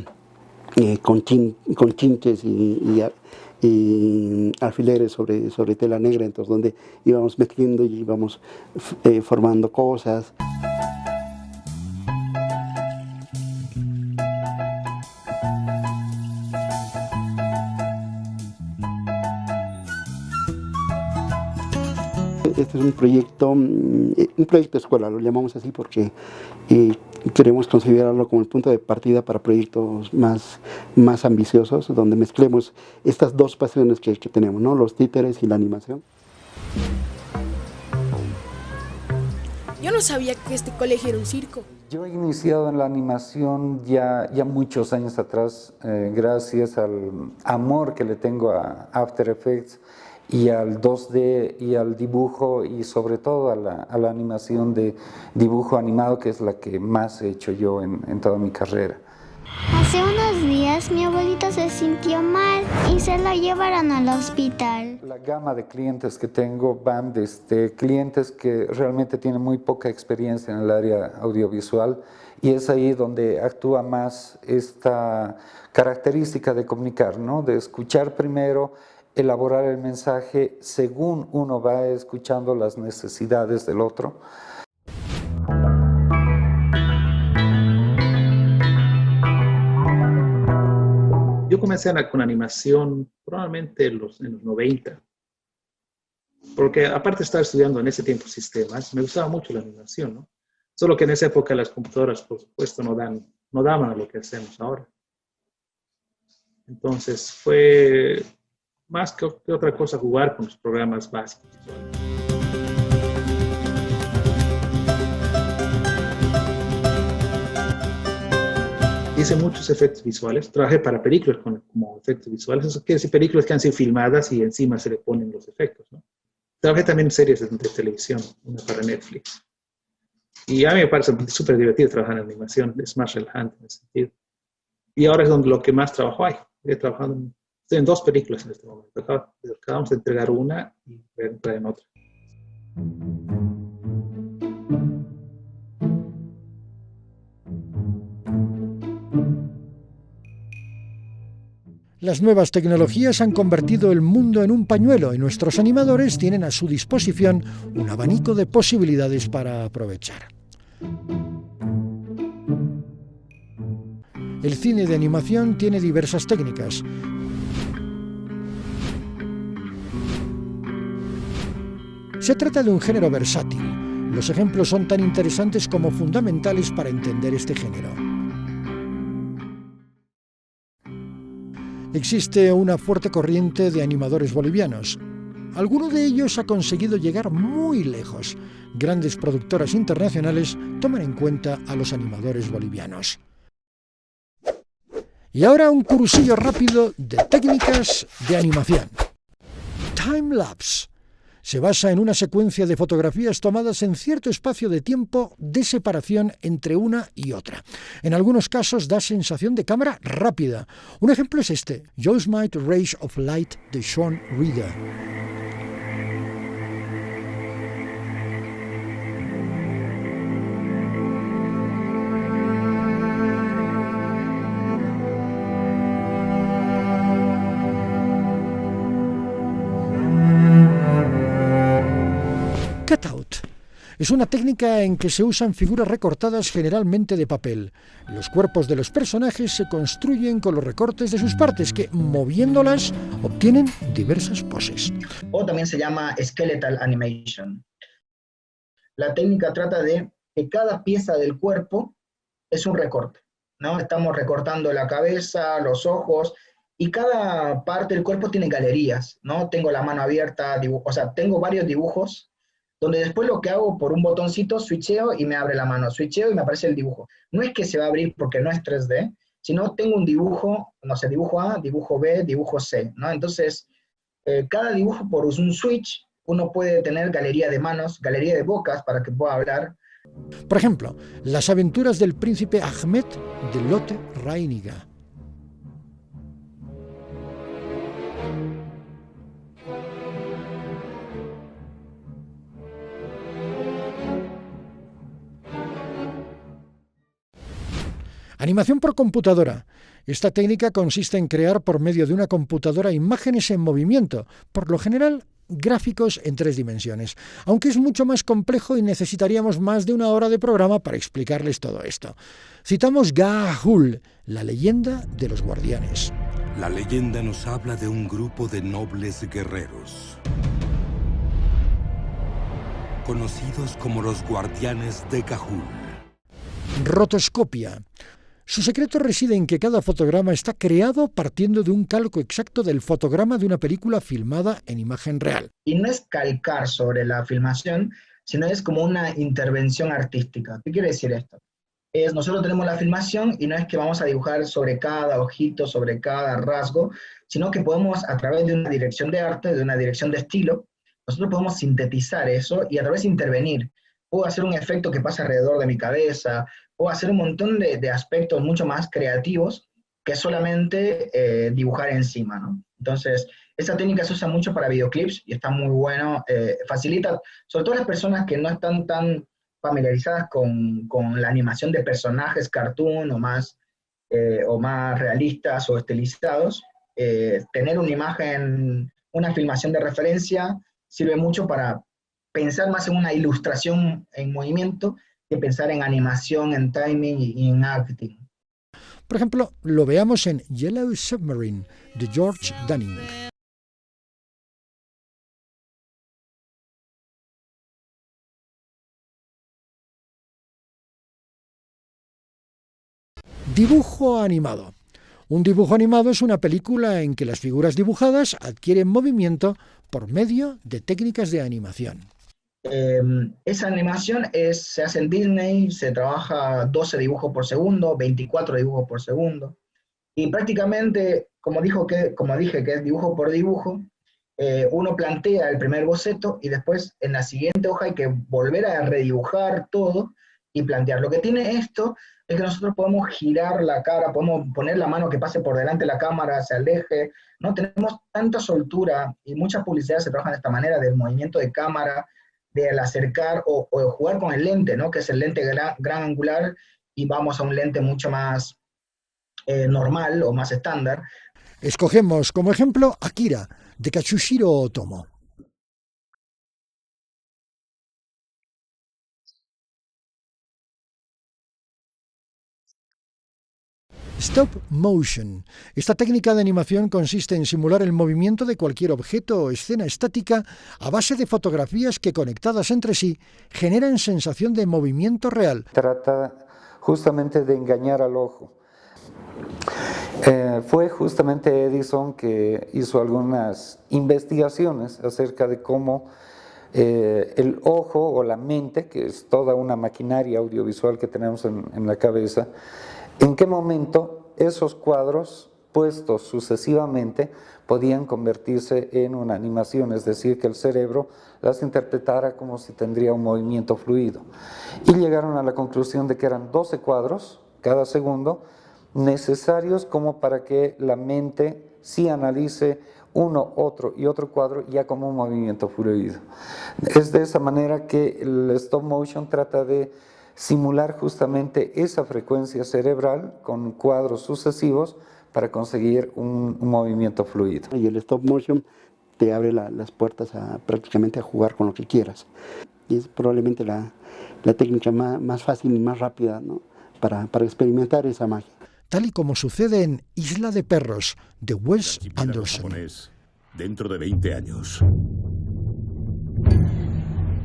con chinches y alfileres sobre tela negra, entonces donde íbamos metiendo y íbamos formando cosas. Este es un proyecto escuela, lo llamamos así porque queremos considerarlo como el punto de partida para proyectos más ambiciosos, donde mezclemos estas dos pasiones que tenemos, ¿no? Los títeres y la animación. Yo no sabía que este colegio era un circo. Yo he iniciado en la animación ya muchos años atrás, gracias al amor que le tengo a After Effects y al 2D y al dibujo y sobre todo a la animación de dibujo animado, que es la que más he hecho yo en toda mi carrera. Hace unos días mi abuelita se sintió mal y se la llevaron al hospital. La gama de clientes que tengo van desde clientes que realmente tienen muy poca experiencia en el área audiovisual y es ahí donde actúa más esta característica de comunicar, ¿no? De escuchar primero, elaborar el mensaje según uno va escuchando las necesidades del otro. Yo comencé con animación probablemente en los 90, porque aparte de estar estudiando en ese tiempo sistemas, me gustaba mucho la animación, ¿no? Solo que en esa época las computadoras, por supuesto, no daban a lo que hacemos ahora. Entonces fue más que otra cosa jugar con los programas básicos. Hice muchos efectos visuales, trabajé para películas como efectos visuales, eso quiere decir películas que han sido filmadas y encima se le ponen los efectos, ¿no? Trabajé también en series de televisión, una para Netflix. Y a mí me parece súper divertido trabajar en animación, es más relajante en ese sentido. Y ahora es donde lo que más trabajo hay. Estoy en 2 películas en este momento. Acabamos de entregar una y voy a entrar en otra. Las nuevas tecnologías han convertido el mundo en un pañuelo y nuestros animadores tienen a su disposición un abanico de posibilidades para aprovechar. El cine de animación tiene diversas técnicas. Se trata de un género versátil. Los ejemplos son tan interesantes como fundamentales para entender este género. Existe una fuerte corriente de animadores bolivianos. Alguno de ellos ha conseguido llegar muy lejos. Grandes productoras internacionales toman en cuenta a los animadores bolivianos. Y ahora un cursillo rápido de técnicas de animación. Time-lapse. Se basa en una secuencia de fotografías tomadas en cierto espacio de tiempo de separación entre una y otra. En algunos casos da sensación de cámara rápida. Un ejemplo es este, Yosemite Rays of Light de Sean Reader. Cutout. Es una técnica en que se usan figuras recortadas generalmente de papel. Los cuerpos de los personajes se construyen con los recortes de sus partes que, moviéndolas, obtienen diversas poses. O también se llama skeletal animation. La técnica trata de que cada pieza del cuerpo es un recorte, ¿no? Estamos recortando la cabeza, los ojos, y cada parte del cuerpo tiene galerías, ¿no? Tengo la mano abierta, tengo varios dibujos, donde después lo que hago por un botoncito, switcheo y me abre la mano, switcheo y me aparece el dibujo. No es que se va a abrir porque no es 3D, sino tengo un dibujo, no sé, dibujo A, dibujo B, dibujo C, ¿no? Entonces, cada dibujo por un switch, uno puede tener galería de manos, galería de bocas para que pueda hablar. Por ejemplo, las aventuras del príncipe Ahmed de Lotte Reiniger. Animación por computadora. Esta técnica consiste en crear por medio de una computadora imágenes en movimiento, por lo general gráficos en 3 dimensiones, aunque es mucho más complejo y necesitaríamos más de 1 hora de programa para explicarles todo esto. Citamos Ga'Hoole, la leyenda de los guardianes. La leyenda nos habla de un grupo de nobles guerreros, conocidos como los guardianes de Ga'Hoole. Rotoscopia. Su secreto reside en que cada fotograma está creado partiendo de un calco exacto del fotograma de una película filmada en imagen real. Y no es calcar sobre la filmación, sino es como una intervención artística. ¿Qué quiere decir esto? Nosotros tenemos la filmación y no es que vamos a dibujar sobre cada ojito, sobre cada rasgo, sino que podemos, a través de una dirección de arte, de una dirección de estilo, nosotros podemos sintetizar eso y a través de intervenir. Puedo hacer un efecto que pasa alrededor de mi cabeza, puedo hacer un montón de aspectos mucho más creativos que solamente dibujar encima, ¿no? Entonces, esa técnica se usa mucho para videoclips y está muy bueno, facilita, sobre todo las personas que no están tan familiarizadas con la animación de personajes cartoon o más realistas o estilizados, tener una imagen, una filmación de referencia sirve mucho para pensar más en una ilustración en movimiento que pensar en animación, en timing y en acting. Por ejemplo, lo veamos en Yellow Submarine, de George Dunning. Dibujo animado. Un dibujo animado es una película en que las figuras dibujadas adquieren movimiento por medio de técnicas de animación. Esa animación se hace en Disney, se trabaja 12 dibujos por segundo, 24 dibujos por segundo, y prácticamente, como dije que es dibujo por dibujo, uno plantea el primer boceto y después en la siguiente hoja hay que volver a redibujar todo y plantear. Lo que tiene esto es que nosotros podemos girar la cara, podemos poner la mano que pase por delante de la cámara, se aleje, no tenemos tanta soltura y muchas publicidades se trabajan de esta manera, del movimiento de cámara, del acercar o jugar con el lente, ¿no? Que es el lente gran angular, y vamos a un lente mucho más normal o más estándar. Escogemos como ejemplo Akira, de Katsushiro Otomo. Stop motion. Esta técnica de animación consiste en simular el movimiento de cualquier objeto o escena estática a base de fotografías que, conectadas entre sí, generan sensación de movimiento real. Trata justamente de engañar al ojo. Fue justamente Edison que hizo algunas investigaciones acerca de cómo el ojo o la mente, que es toda una maquinaria audiovisual que tenemos en la cabeza, en qué momento esos cuadros puestos sucesivamente podían convertirse en una animación, es decir, que el cerebro las interpretara como si tendría un movimiento fluido. Y llegaron a la conclusión de que eran 12 cuadros cada segundo, necesarios como para que la mente sí analice uno, otro y otro cuadro ya como un movimiento fluido. Es de esa manera que el stop motion trata de simular justamente esa frecuencia cerebral con cuadros sucesivos para conseguir un movimiento fluido. Y el stop motion te abre las puertas prácticamente a jugar con lo que quieras. Y es probablemente la técnica más fácil y más rápida, ¿no? para experimentar esa magia. Tal y como sucede en Isla de Perros, de Wes Anderson. Japonés, dentro de 20 años.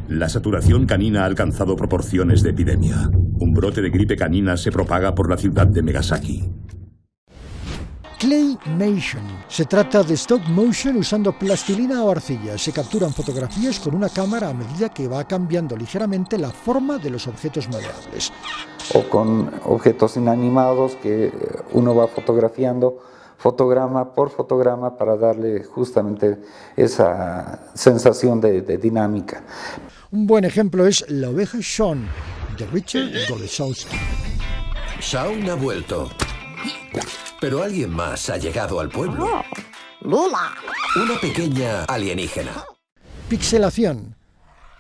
La saturación canina ha alcanzado proporciones de epidemia. Un brote de gripe canina se propaga por la ciudad de Megasaki. Claymation. Se trata de stop motion usando plastilina o arcilla. Se capturan fotografías con una cámara a medida que va cambiando ligeramente la forma de los objetos moldeables. O con objetos inanimados que uno va fotografiando fotograma por fotograma para darle justamente esa sensación de dinámica. Un buen ejemplo es La oveja Shaun, de Richard Golesowski. Shaun ha vuelto. Pero alguien más ha llegado al pueblo. ¡Lula! Una pequeña alienígena. Pixelación.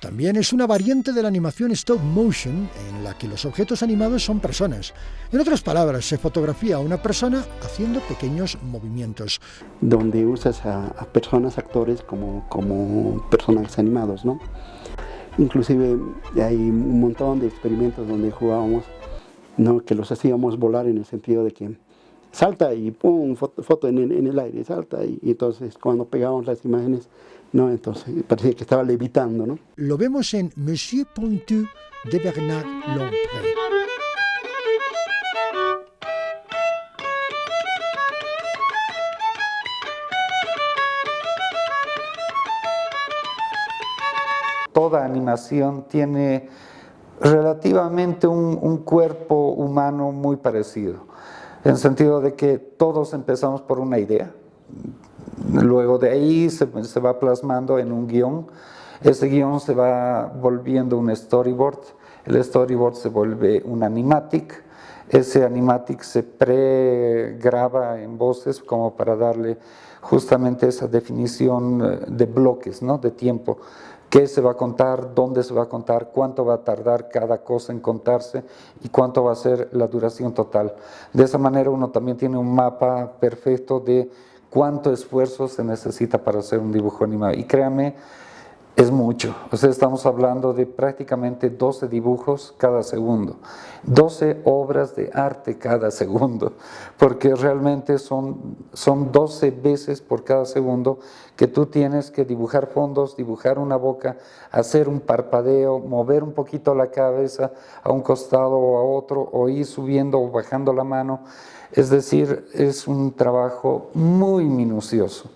También es una variante de la animación stop motion en la que los objetos animados son personas. En otras palabras, se fotografía a una persona haciendo pequeños movimientos. Donde usas a personas, actores, como personajes animados, ¿no? Inclusive hay un montón de experimentos donde jugábamos, ¿no? Que los hacíamos volar en el sentido de que salta y pum, foto en el aire, salta, y entonces cuando pegábamos las imágenes, ¿no? Entonces parecía que estaba levitando, ¿no? Lo vemos en Monsieur Pointu de Bernard Lompré. Toda animación tiene relativamente un cuerpo humano muy parecido, en el sentido de que todos empezamos por una idea, luego de ahí se va plasmando en un guión, ese guión se va volviendo un storyboard, el storyboard se vuelve un animatic, ese animatic se pregraba en voces como para darle justamente esa definición de bloques, ¿no? De tiempo. ¿Qué se va a contar? ¿Dónde se va a contar? ¿Cuánto va a tardar cada cosa en contarse? ¿Y cuánto va a ser la duración total? De esa manera uno también tiene un mapa perfecto de cuánto esfuerzo se necesita para hacer un dibujo animado. Y créanme, es mucho. O sea, estamos hablando de prácticamente 12 dibujos cada segundo, 12 obras de arte cada segundo, porque realmente son 12 veces por cada segundo que tú tienes que dibujar fondos, dibujar una boca, hacer un parpadeo, mover un poquito la cabeza a un costado o a otro, o ir subiendo o bajando la mano. Es decir, es un trabajo muy minucioso.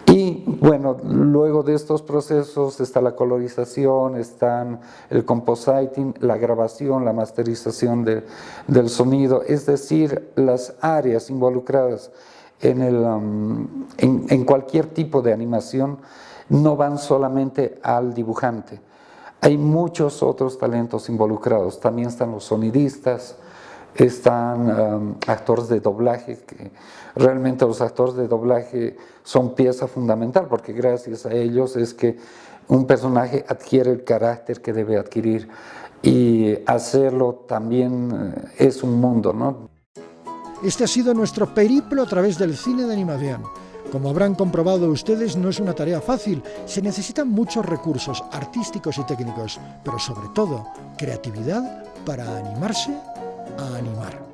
Y bueno, luego de estos procesos está la colorización, están el compositing, la grabación, la masterización del sonido, es decir, las áreas involucradas en cualquier tipo de animación no van solamente al dibujante. Hay muchos otros talentos involucrados, también están los sonidistas, están actores de doblaje, que realmente los actores de doblaje son pieza fundamental, porque gracias a ellos es que un personaje adquiere el carácter que debe adquirir y hacerlo también es un mundo, ¿no? Este ha sido nuestro periplo a través del cine de animación. Como habrán comprobado ustedes, no es una tarea fácil, se necesitan muchos recursos artísticos y técnicos, pero sobre todo creatividad para animarse a animar.